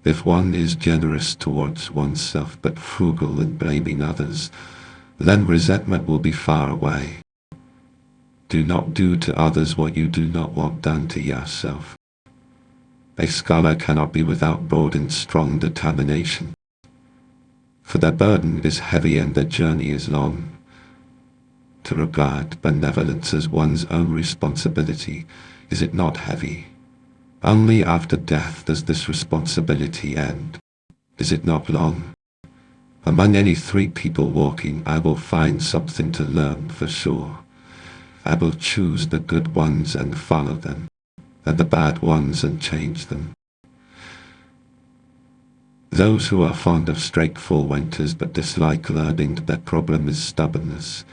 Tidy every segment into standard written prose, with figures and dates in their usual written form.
If one is generous towards oneself but frugal in blaming others, then resentment will be far away. Do not do to others what you do not want done to yourself. A scholar cannot be without broad and strong determination, for their burden is heavy and their journey is long. To regard benevolence as one's own responsibility, is it not heavy? Only after death does this responsibility end. Is it not long? Among any three people walking, I will find something to learn for sure. I will choose the good ones and follow them, and the bad ones and change them. Those who are fond of straightforward winters but dislike learning, their problem is stubbornness.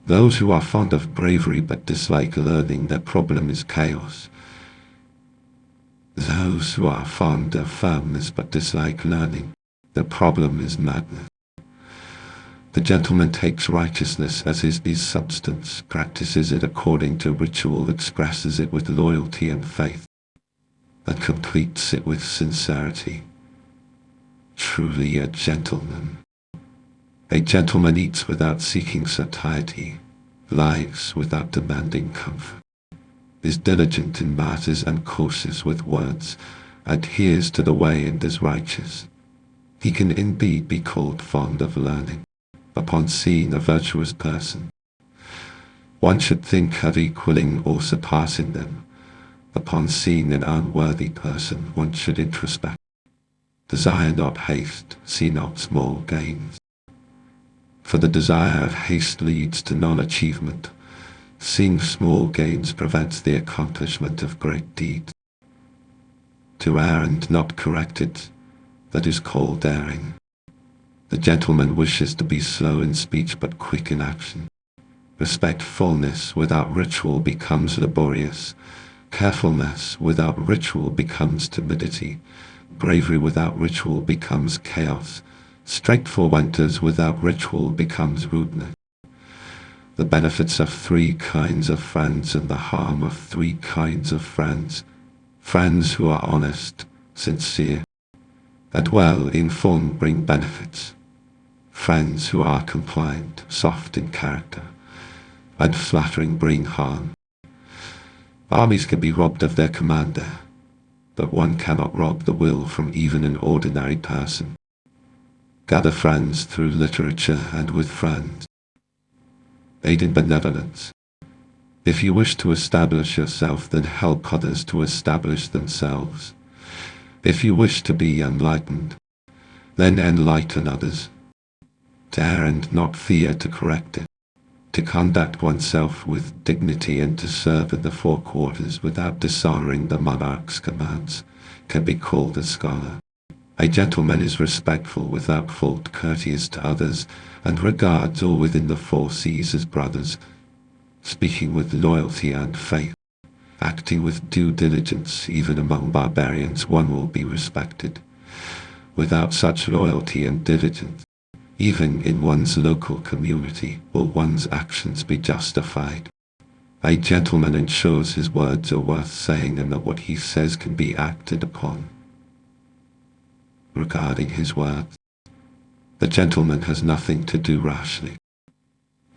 Those who are fond of bravery but dislike learning, their problem is chaos. Those who are fond of firmness but dislike learning, their problem is madness. The gentleman takes righteousness as his substance, practices it according to ritual, expresses it with loyalty and faith, and completes it with sincerity. Truly a gentleman. A gentleman eats without seeking satiety, lives without demanding comfort, is diligent in matters and cautious with words, adheres to the way and is righteous. He can indeed be called fond of learning. Upon seeing a virtuous person, one should think of equaling or surpassing them. Upon seeing an unworthy person, one should introspect. Desire not haste, see not small gains. For the desire of haste leads to non-achievement. Seeing small gains prevents the accomplishment of great deeds. To err and not correct it, that is called erring. The gentleman wishes to be slow in speech but quick in action. Respectfulness without ritual becomes laborious. Carefulness without ritual becomes timidity. Bravery without ritual becomes chaos. Straightforwardness without ritual becomes rudeness. The benefits of three kinds of friends and the harm of three kinds of friends. Friends who are honest, sincere, and well informed bring benefits. Friends who are compliant, soft in character, and flattering bring harm. Armies can be robbed of their commander, but one cannot rob the will from even an ordinary person. Gather friends through literature and with friends. Aid in benevolence. If you wish to establish yourself, then help others to establish themselves. If you wish to be enlightened, then enlighten others. To err and not fear to correct it. To conduct oneself with dignity and to serve in the four quarters without dishonoring the monarch's commands can be called a scholar. A gentleman is respectful without fault, courteous to others, and regards all within the four seas as brothers, speaking with loyalty and faith. Acting with due diligence, even among barbarians, one will be respected. Without such loyalty and diligence, even in one's local community, will one's actions be justified. A gentleman ensures his words are worth saying and that what he says can be acted upon. Regarding his words, the gentleman has nothing to do rashly.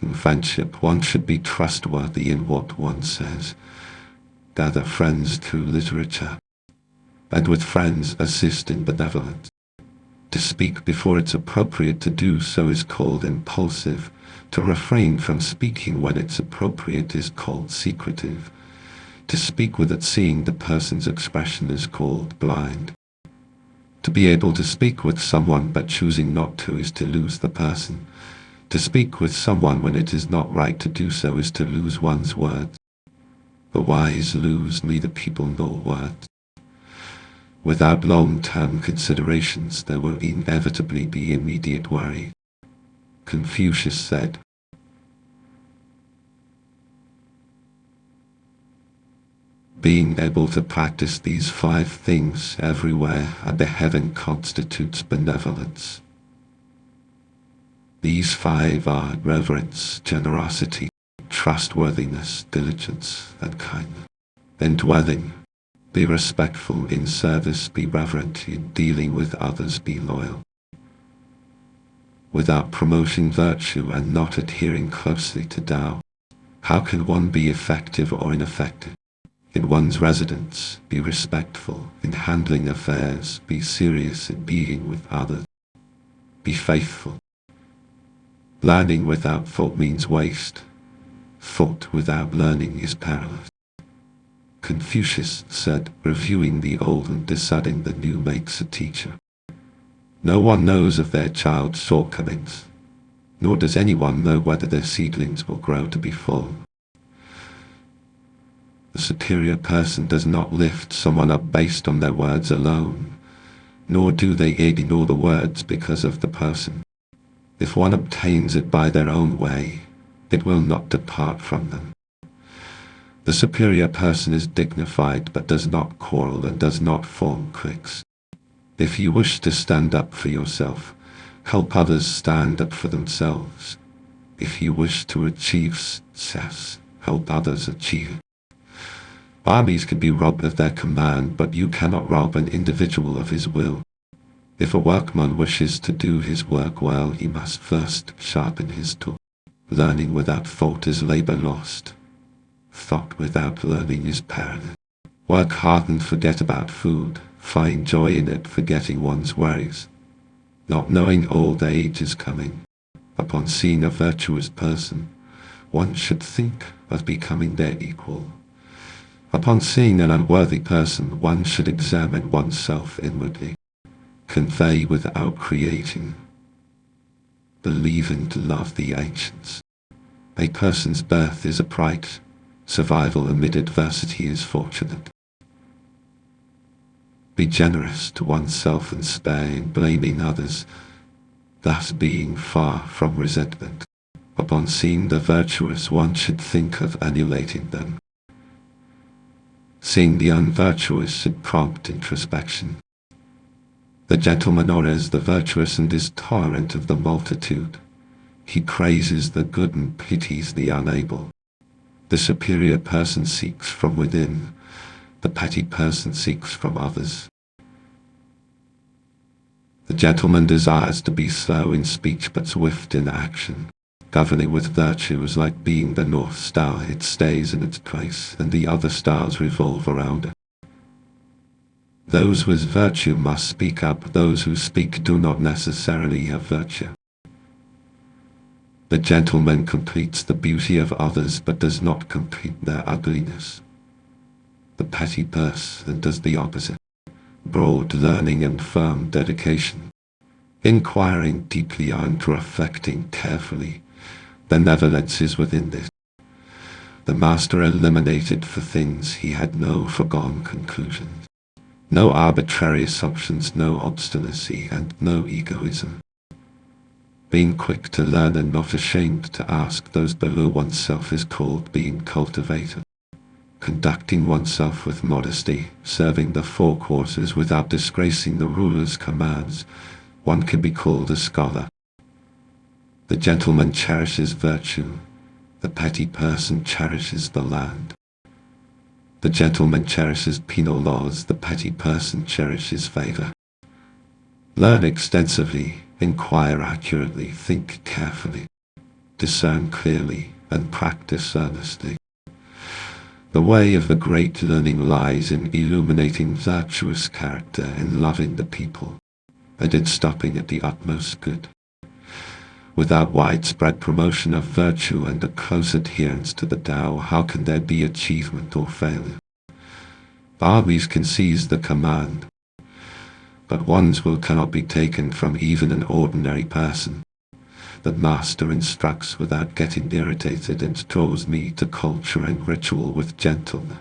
In friendship, one should be trustworthy in what one says. Gather friends through literature, and with friends assist in benevolence. To speak before it's appropriate to do so is called impulsive. To refrain from speaking when it's appropriate is called secretive. To speak without seeing the person's expression is called blind. To be able to speak with someone but choosing not to is to lose the person. To speak with someone when it is not right to do so is to lose one's words. The wise lose neither people nor words. Without long-term considerations, there will inevitably be immediate worry. Confucius said, being able to practice these 5 things everywhere under heaven constitutes benevolence. These 5 are reverence, generosity, trustworthiness, diligence, and kindness. Indwelling, Be respectful in service, be reverent in dealing with others, be loyal. Without promoting virtue and not adhering closely to Tao, how can one be effective or ineffective? In one's residence, be respectful in handling affairs, be serious in being with others, be faithful. Learning without thought means waste. Thought without learning is perilous. Confucius said, reviewing the old and deciding the new makes a teacher. No one knows of their child's shortcomings, nor does anyone know whether their seedlings will grow to be full. The superior person does not lift someone up based on their words alone, nor do they ignore the words because of the person. If one obtains it by their own way, it will not depart from them. The superior person is dignified but does not quarrel and does not form cliques. If you wish to stand up for yourself, help others stand up for themselves. If you wish to achieve success, help others achieve it. Armies can be robbed of their command, but you cannot rob an individual of his will. If a workman wishes to do his work well, he must first sharpen his tool. Learning without thought is labor lost. Thought without learning is perilous. Work hard and forget about food. Find joy in it, forgetting one's worries. Not knowing old age is coming. Upon seeing a virtuous person, one should think of becoming their equal. Upon seeing an unworthy person, one should examine oneself inwardly. Convey without creating. Believe and love the ancients. A person's birth is a pride. Survival amid adversity is fortunate. Be generous to oneself and spare in blaming others, thus being far from resentment. Upon seeing the virtuous, one should think of emulating them. Seeing the unvirtuous should prompt introspection. The gentleman honors the virtuous and is tolerant of the multitude. He praises the good and pities the unable. The superior person seeks from within. The petty person seeks from others. The gentleman desires to be slow in speech but swift in action. Governing with virtue is like being the North Star. It stays in its place, and the other stars revolve around it. Those with virtue must speak up. Those who speak do not necessarily have virtue. The gentleman completes the beauty of others but does not complete their ugliness. The petty person does the opposite. Broad learning and firm dedication. Inquiring deeply and reflecting carefully. Benevolence is within this. The master eliminated for things he had no foregone conclusions. No arbitrary assumptions, no obstinacy, and no egoism. Being quick to learn and not ashamed to ask those below oneself is called being cultivated. Conducting oneself with modesty, serving the four courses without disgracing the ruler's commands, one can be called a scholar. The gentleman cherishes virtue. The petty person cherishes the land. The gentleman cherishes penal laws. The petty person cherishes favor. Learn extensively, inquire accurately, think carefully, discern clearly, and practice earnestly. The way of the great learning lies in illuminating virtuous character, in loving the people, and in stopping at the utmost good. Without widespread promotion of virtue and a close adherence to the Tao, how can there be achievement or failure? Armies can seize the command, but one's will cannot be taken from even an ordinary person. The master instructs without getting irritated and draws me to culture and ritual with gentleness.